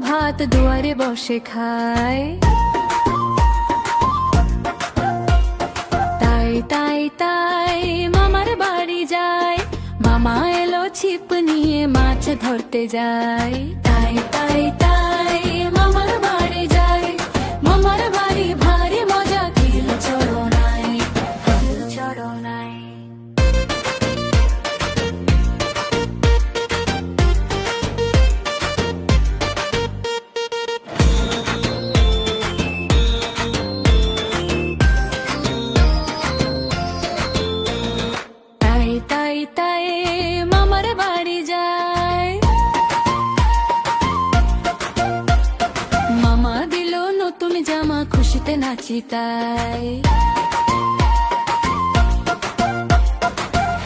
ভাত দুয়ারে বসে খায়। তাই তাই তাই মামার বাড়ি যায়, মামা এলো ছিপ নিয়ে মাছ ধরতে যায়। তাই তাই তাই মামার বাড়ি যায়, মামার বাড়ি ভারী মজা, কিল চড়ো নাই, কিল চড়ো নাই। খুশিতে নাচি তাই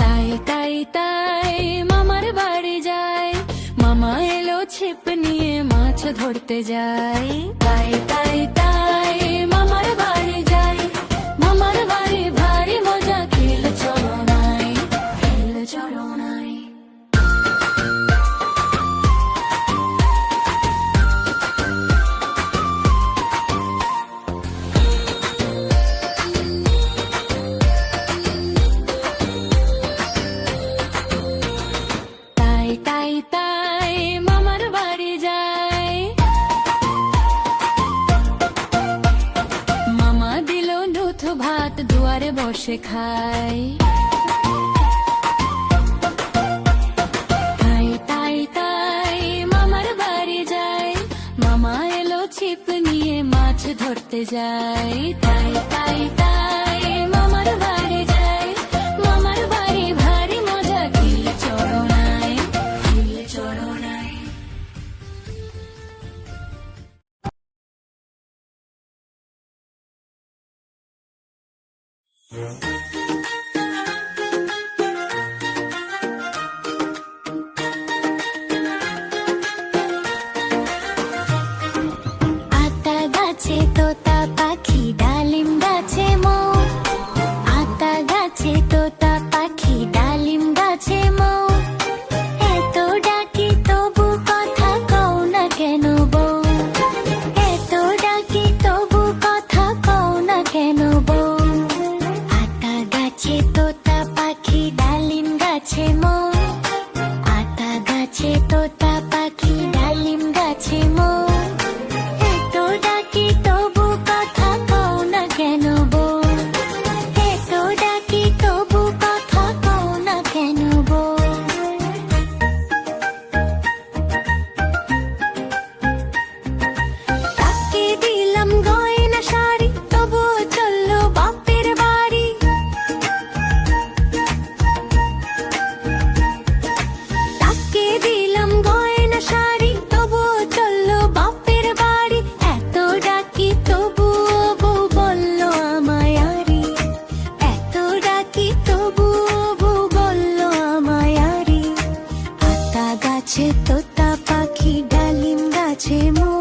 তাই তাই তাই মামার বাড়ি যায়, মামা এলো ছিপ নিয়ে মাছ ধরতে যায়। তাই তাই তাই মামার বাড়ি যায়, মামার বাড়ি ভারী মজা, কিল চড়ো নাই, কিল চড়ো নাই। ভাত দুয়ারে বসে খায়। তাই তাই তাই মামার বাড়ি যায়, মামা এলো ছিপ নিয়ে মাছ ধরতে যায়। তাই তাই তাই মামার বাড়ি যায়, মামার বাড়ি ভারী মজা, কিল চড়ো নাই, কিল চড়ো নাই। তবুও বউ বলল আমায় আরে, আতা গাছে তোতা পাখি ডালিম গাছে মৌ,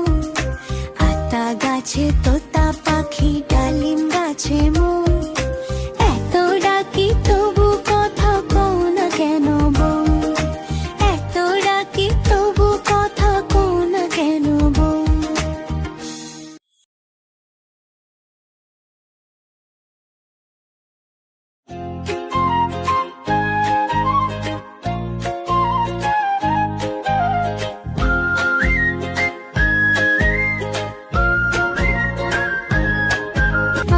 আতা গাছে তোতা পাখি ডালিম গাছে মৌ, এত ডাকি তবু কথা কও না কেন বউ, এত ডাকি তবু কথা কও না কেন বউ।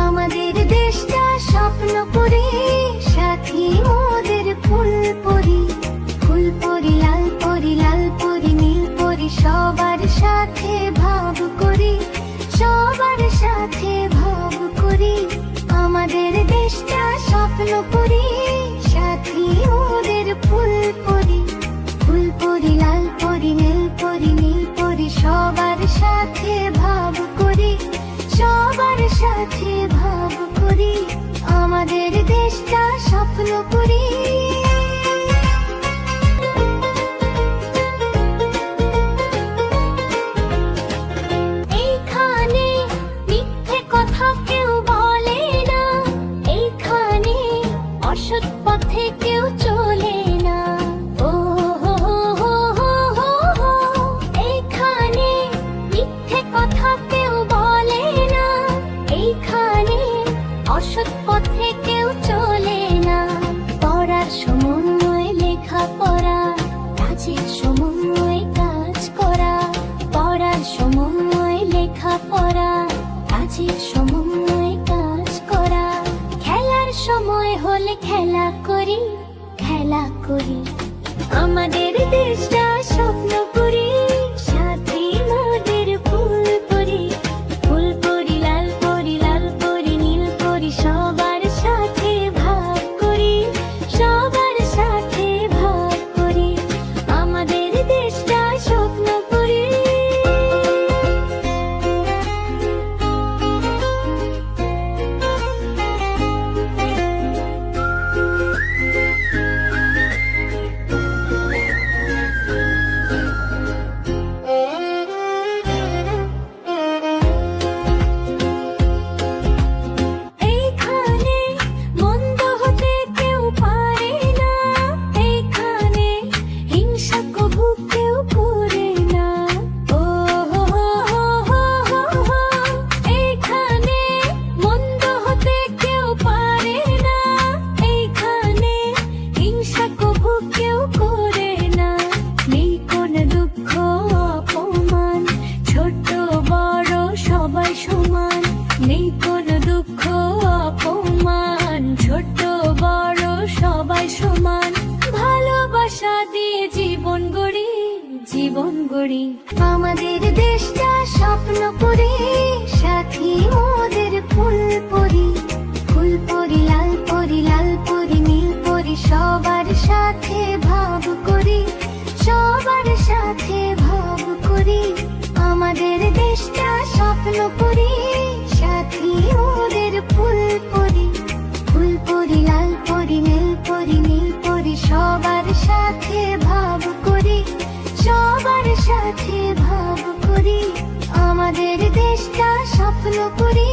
আমাদের দেশটা স্বপ্নপুরী, সাথী মোদের ফুলপুরি, ফুলপুরি লাল পরি, লাল পরি নীল পরি, সবার সাথে ভাব করি, সবার সাথে ভাব করি। আমাদের দেশটা স্বপ্নপুরী, সাথী মোদের ফুলপুরি, ফুলপুরি লাল পরি, নীল পরি নীল পরি, সবার সাথে ভাব করি, সবার সাথে ভাব করি। আমাদের দেশটা স্বপ্নপুরী। এইখানে মিথ্যে কথা কেউ বলে না, এইখানে অসৎ পথে কেউ চলে না। ও হো হো হো হো হো হো, এইখানে মিথ্যে কথা কেউ বলে না, এইখানে অসৎ পথে কেউ চলে না। পড়ার সমন্বয় লেখা পড়া, কাজের সমন্বয় কাজ করা, পড়ার সমন্বয় লেখা পড়া, কাজের সমন্বয় কাজ করা। খেলার সময় হলে খেলা করি, খেলা করি। আমাদের দেশটা স্বপ্নপুরী, সাথী মোদের ফুলপুরি, ফুলপুরি লাল পরি, লাল পরি নীল পরি, সবার সাথে ভাগ করি, সবার সাথে ভাগ করি। আমাদের দেশটা স্বপ্নপুরী। এইখানে মন্দ হতে কেউ পারে না, এইখানে হিংসা কভু কেউ করে না। ও হো হো হো হো হো হো, এইখানে মন্দ হতে কেউ পারে না, এইখানে হিংসা কভু কেউ করে না। নেই কোনো দুঃখ অপমান, ছোট বড় সবাই সমান, নেই কোনো দুঃখ অপমান, ছোট বড় সবাই সমান। ভালোবাসা দিয়ে জীবন গড়ি, জীবন গড়ি। আমাদের দেশটা স্বপ্নপুরী, সাথী মোদের ফুলপুরি, ফুলপুরি লাল পরি, লাল পরি নীল পরি, সবার সাথে ভাব করি, সবার সাথে ভাব করি। আমাদের দেশটা স্বপ্নপুরী, সাথী মোদের ফুলপুরি, ফুলপুরি লাল পরি, নীল পরি নীল পরি, সবার সাথে ভাব করি, সবার সাথে ভাব করি। আমাদের দেশটা স্বপ্নপুরী।